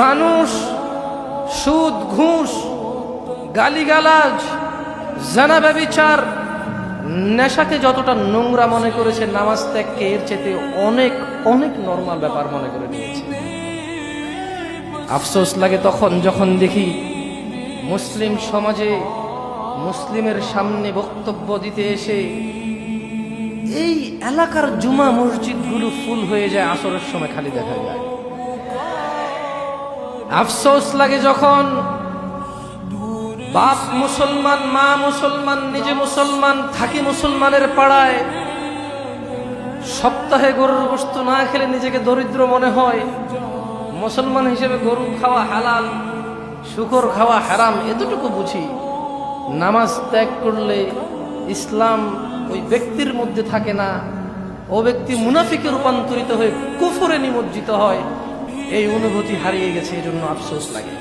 মানুষ সুদ, ঘুষ, গালিগালাজ, জানা, ব্যভিচার, নেশাকে যতটা নোংরা মনে করেছে, নামাজ ত্যাগকে এর চেয়ে অনেক অনেক নরমাল ব্যাপার মনে করে নিয়েছে। আফসোস লাগে তখন যখন দেখি মুসলিম সমাজে মুসলিমের সামনে বক্তব্য দিতে এসে এই এলাকার জুমা মসজিদগুলো ফুল হয়ে যায়, আসরের সময় খালি দেখা যায়। আফসোস লাগে যখন বাপ মুসলমান, মা মুসলমান, নিজে মুসলমান, থাকি মুসলমানের পাড়ায়, সপ্তাহে গরুর গোশত না খেলে নিজেকে দরিদ্র মনে হয়। মুসলমান হিসেবে গরু খাওয়া হালাল, শুকর খাওয়া হারাম, এতটুকু বুঝি। নামাজ ত্যাগ করলে ইসলাম ওই ব্যক্তির মধ্যে থাকে না, ও ব্যক্তি মুনাফিকে রূপান্তরিত হয়ে কুফরে নিমজ্জিত হয়। এই অনুভূতি হারিয়ে গেছে, এই জন্য আফসোস লাগে।